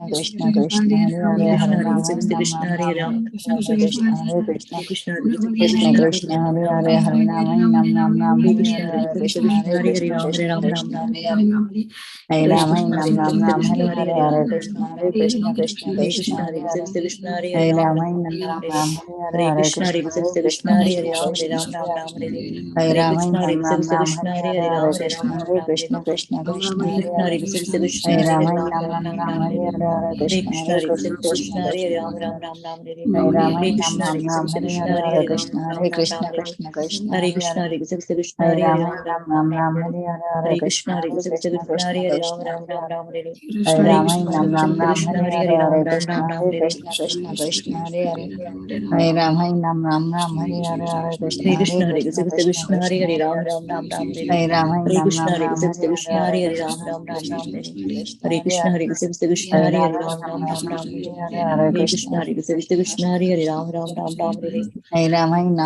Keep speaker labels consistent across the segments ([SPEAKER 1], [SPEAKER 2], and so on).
[SPEAKER 1] Krishna Krishna Hare Hare Hare Rama Krishna Ram Ram Hare Krishna Krishna Krishna Hare Hare Hare Rama Ram Hare Krishna Hare Krishna Krishna Krishna Hare Rama Ram Hare Hare Hare Krishna Hare Krishna Krishna Krishna Hare Hare Rama Ram Hare Hare Krishna Hare Krishna Krishna Krishna Hare Rama Ram Hare Hare Krishna Hare Krishna Krishna Krishna Hare Hare Rama Ram Hare Hare Krishna Hare Krishna Krishna Krishna Hare Rama Ram Hare Hare Krishna Hare Krishna Krishna Krishna Hare Hare Rama Ram Hare Hare Krishna Hare Krishna Krishna Krishna Hare Rama Ram Hare Hare Krishna Hare Krishna Krishna Krishna Hare Hare Rama Ram Hare Hare Krishna Hare Krishna Krishna Krishna Hare Rama Ram Hare Hare Krishna Hare Krishna Krishna Krishna Hare Hare Rama Hare Krishna Hare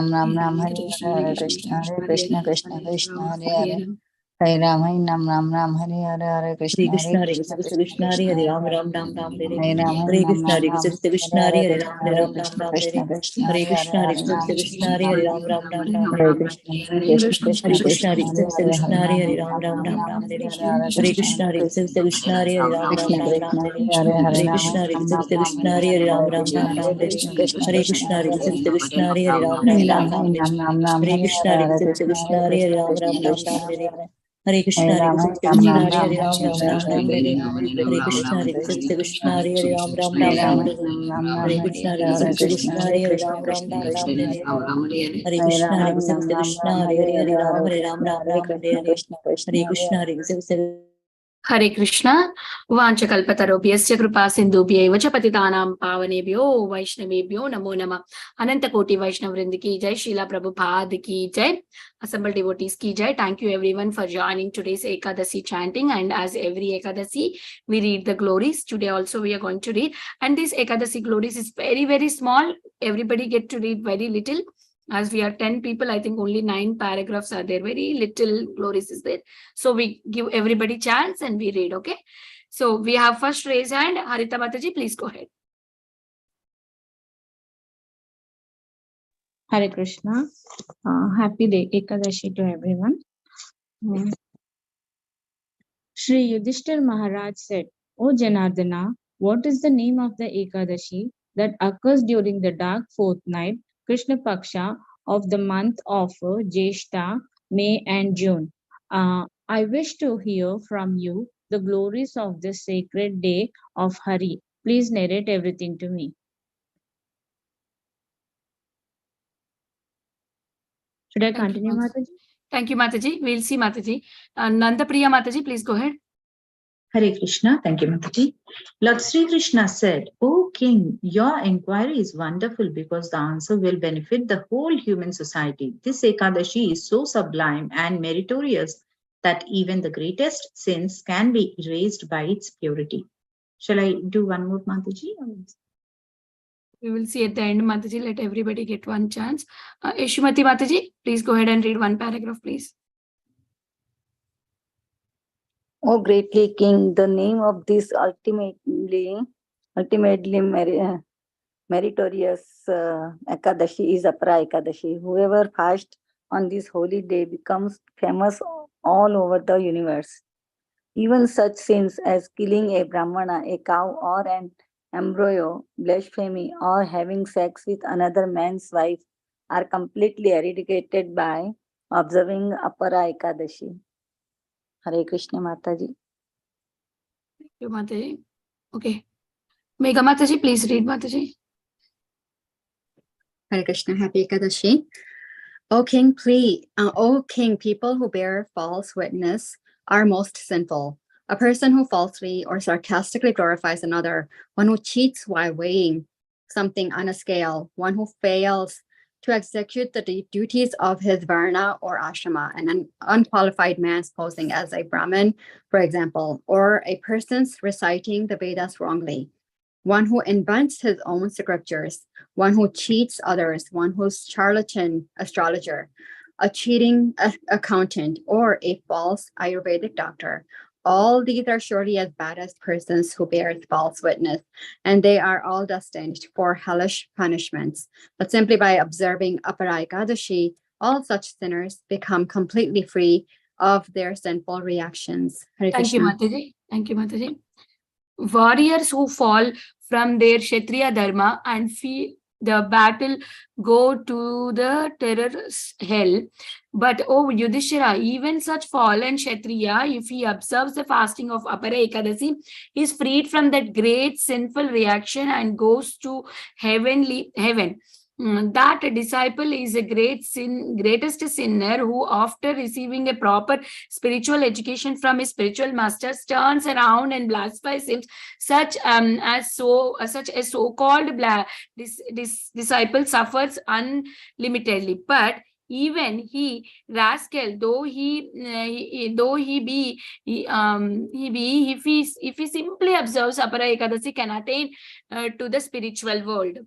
[SPEAKER 1] Rama Ram Hare Hare Krishna Hare Krishna Krishna Krishna Hare Hare Hare Rama Ram Hare Hare Krishna Hare Krishna Krishna Krishna Hare Hare Rama Ram Hare Hare Krishna Hare Krishna Krishna Krishna Hare Hare Hare Rama Hare Krishna Hare Krishna Krishna Krishna Hare Hare Hare Rama Ram Hare Hare Krishna Hare Krishna Krishna Krishna Hare Hare Rama Ram Hare Hare Krishna Hare Krishna Krishna Krishna Hare Hare Rama Ram Hare Hare Krishna Hare Krishna Krishna Krishna Hare Hare Hare Rama Ram Hare Hare Krishna Hare Krishna Krishna Krishna Hare Rama Ram Hare Hare Krishna Hare Krishna Krishna Krishna Hare Hare Rama Ram Hare Hare Krishna Hare Krishna Krishna Krishna Hare
[SPEAKER 2] Hare Krishna, Vanchakalpatarobhyasya Kripa Sindhubhyaiva cha Patitanam Pavanebhyo Vaishnavebhyo Namo Namah. Ananta Koti Vaishnav Vrind ki jai, Srila Prabhupada ki jai, assembled devotees ki jai. Thank you everyone for joining today's Ekadasi chanting, and as every Ekadasi we read the glories. Today also we are going to read, and this Ekadasi glories is very small. Everybody get to read very little. As we are 10 people, I think only 9 paragraphs are there. Very little glories is there. So we give everybody chance and we read, okay? So we have first raise hand. Harita Mataji, please go ahead.
[SPEAKER 3] Hare Krishna. Happy day Ekadashi to everyone. Shri Yudhishthir Maharaj said, O Janardana, what is the name of the Ekadashi that occurs during the dark fortnight, Krishna Paksha, of the month of Jeshta, May and June? I wish to hear from you the glories of this sacred day of Hari. Please narrate everything to me. Should I continue, Mataji?
[SPEAKER 2] Thank you, Mataji. We'll see, Mataji. Nanda Priya Mataji, please go ahead.
[SPEAKER 4] Hare Krishna. Thank you, Mataji. Lord Sri Krishna said, O King, your inquiry is wonderful because the answer will benefit the whole human society. This Ekadashi is so sublime and meritorious that even the greatest sins can be erased by its purity. Shall I do one more, Mataji?
[SPEAKER 2] We will see at the end, Mataji. Let everybody get one chance. Yeshumati Mataji, please go ahead and read one paragraph, please.
[SPEAKER 1] O greatly King, the name of this ultimately meritorious Ekadashi is Apara Ekadasi. Whoever fasts on this holy day becomes famous all over the universe. Even such sins as killing a Brahmana, a cow, or an embryo, blasphemy, or having sex with another man's wife are completely eradicated by observing Apara Ekadashi. Hare Krishna, Mataji.
[SPEAKER 2] Thank you, Mataji. Okay. Megha Mataji, please read, Mataji.
[SPEAKER 5] Hare Krishna, happy Ekadashi. O King, people who bear false witness are most sinful. A person who falsely or sarcastically glorifies another, one who cheats while weighing something on a scale, one who fails to execute the duties of his varna or ashrama, an unqualified man posing as a Brahmin, for example, or a person's reciting the Vedas wrongly, one who invents his own scriptures, one who cheats others, one who's charlatan astrologer, a cheating accountant, or a false Ayurvedic doctor. All these are surely as bad as persons who bear false witness, and they are all destined for hellish punishments. But simply by observing Apara Ekadasi, all such sinners become completely free of their sinful reactions. Hare
[SPEAKER 2] Thank you,
[SPEAKER 5] Krishna.
[SPEAKER 2] Mataji. Thank you, Mataji. Warriors who fall from their Kshatriya dharma and feel the battle go to the terror's hell. But, oh Yudhishthira, even such fallen Kshatriya, if he observes the fasting of Apara Ekadasi, he is freed from that great sinful reaction and goes to heaven. That disciple is a greatest sinner who, after receiving a proper spiritual education from his spiritual masters, turns around and blasphemes him. Such a so-called disciple suffers unlimitedly. But even he, rascal, though he be, if he simply observes Apara Ekadasi, can attain to the spiritual world.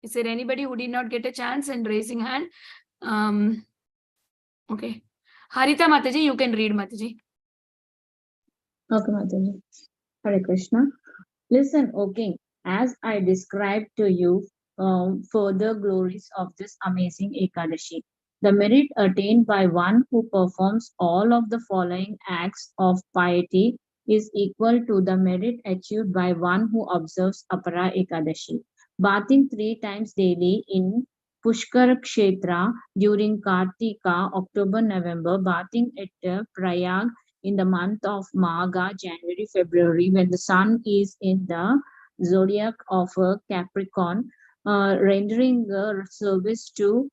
[SPEAKER 2] Is there anybody who did not get a chance and raising hand? Okay. Harita Mataji, you can read, Mataji.
[SPEAKER 3] Okay, Mataji. Hare Krishna. Listen, O king, as I described to you further glories of this amazing Ekadashi. The merit attained by one who performs all of the following acts of piety is equal to the merit achieved by one who observes Apara Ekadashi. Bathing 3 times daily in Pushkar Kshetra during Kartika, October, November, bathing at Prayag in the month of Magha, January, February, when the sun is in the zodiac of Capricorn, rendering service to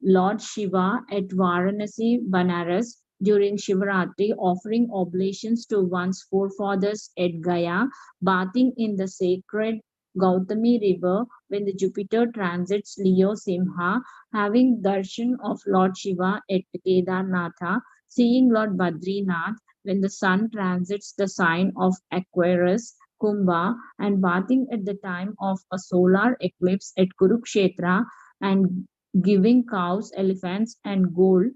[SPEAKER 3] Lord Shiva at Varanasi, Banaras during Shivaratri, offering oblations to one's forefathers at Gaya, bathing in the sacred Gautami river when the Jupiter transits Leo Simha, having darshan of Lord Shiva at Kedarnatha, seeing Lord Badrinath when the sun transits the sign of Aquarius, Kumbha, and bathing at the time of a solar eclipse at Kurukshetra, and giving cows, elephants, and gold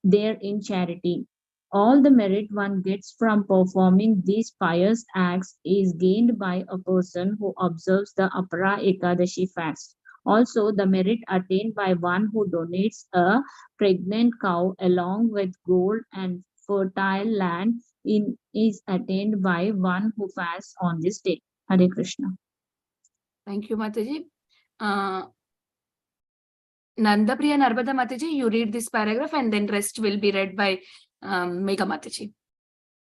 [SPEAKER 3] there in charity. All the merit one gets from performing these pious acts is gained by a person who observes the Apara Ekadashi fast. Also, the merit attained by one who donates a pregnant cow along with gold and fertile land is attained by one who fasts on this day. Hare Krishna.
[SPEAKER 2] Thank you, Mataji. Nandapriya Narbada Mataji, you read this paragraph and then rest will be read by Megha Mataji.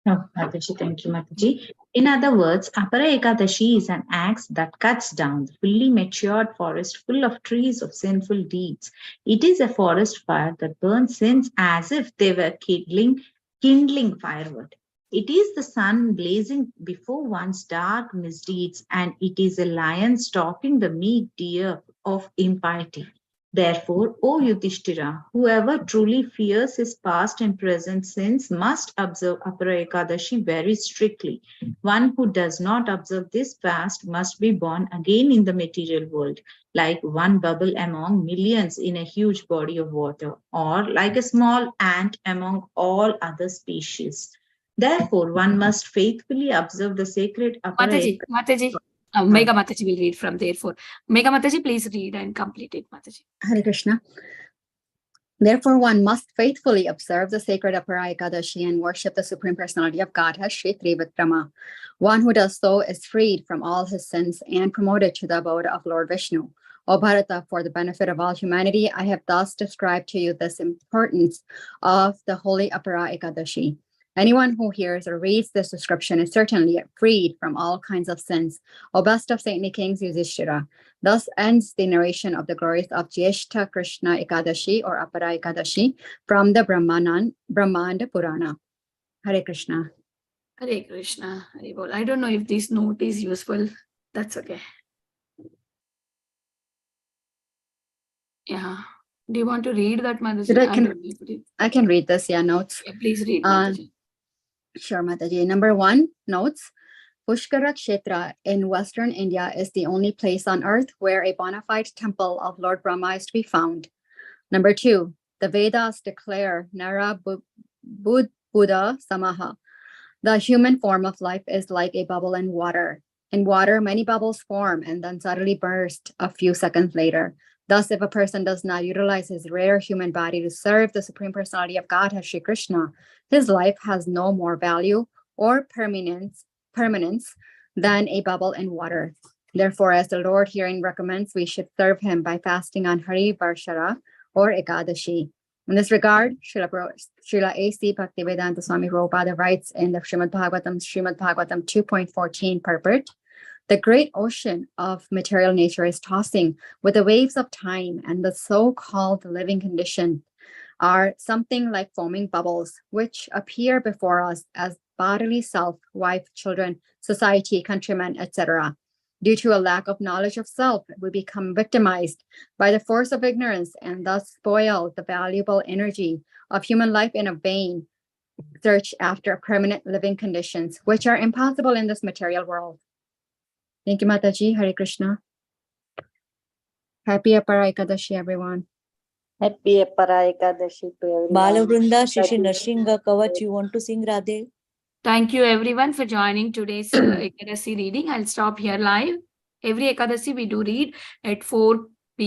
[SPEAKER 4] Oh, Mataji, thank you, Mataji. In other words, Apara Ekadashi is an axe that cuts down the fully matured forest full of trees of sinful deeds. It is a forest fire that burns sins as if they were kindling firewood. It is the sun blazing before one's dark misdeeds, and it is a lion stalking the meek deer of impiety. Therefore, O Yudhishthira, whoever truly fears his past and present sins must observe Apara Ekadashi very strictly. One who does not observe this fast must be born again in the material world, like one bubble among millions in a huge body of water, or like a small ant among all other species. Therefore, one must faithfully observe the sacred Apara
[SPEAKER 2] Mataji, Megha Mataji will read from therefore. Megha Mataji, please read and complete it, Mataji.
[SPEAKER 5] Hare Krishna. Therefore, one must faithfully observe the sacred Apara Ekadashi and worship the Supreme Personality of Godhead, Shri Trivikrama. One who does so is freed from all his sins and promoted to the abode of Lord Vishnu. O Bharata, for the benefit of all humanity, I have thus described to you this importance of the holy Apara Ekadashi. Anyone who hears or reads this description is certainly freed from all kinds of sins. O best of saintly kings, Yudhishthira. Thus ends the narration of the glories of Jyeshta Krishna Ekadashi or Apara Ekadashi from the Brahmanda Purana. Hare Krishna.
[SPEAKER 2] Hare Krishna. Hare Bol. I don't know if this note is useful. That's okay. Yeah. Do you want to read that, Mataji?
[SPEAKER 5] I can read this, notes.
[SPEAKER 2] Yeah, please read, Mataji.
[SPEAKER 5] Sure, Mataji. Number 1, notes. Pushkara Kshetra in Western India is the only place on earth where a bona fide temple of Lord Brahma is to be found. Number 2, the Vedas declare Nara Buddha Samaha. The human form of life is like a bubble in water. In water, many bubbles form and then suddenly burst a few seconds later. Thus, if a person does not utilize his rare human body to serve the Supreme Personality of Godhead, Sri Krishna, his life has no more value or permanence than a bubble in water. Therefore, as the Lord herein recommends, we should serve him by fasting on Hari Varshara or Ekadashi. In this regard, Srila A.C. Bhaktivedanta Swami Prabhupada writes in the Srimad Bhagavatam 2.14 purport, the great ocean of material nature is tossing with the waves of time, and the so-called living condition are something like foaming bubbles, which appear before us as bodily self, wife, children, society, countrymen, etc. Due to a lack of knowledge of self, we become victimized by the force of ignorance and thus spoil the valuable energy of human life in a vain search after permanent living conditions, which are impossible in this material world. Thank you, Mataji. Hare Krishna. Happy Apara Ekadasi, everyone.
[SPEAKER 1] Happy Apara Ekadasi to everyone. Balavrinda, Shishi Narsingha Kavach, you want to sing Radhe?
[SPEAKER 2] Thank you everyone for joining today's Ekadasi reading. I'll stop here live. Every Ekadasi we do read at 4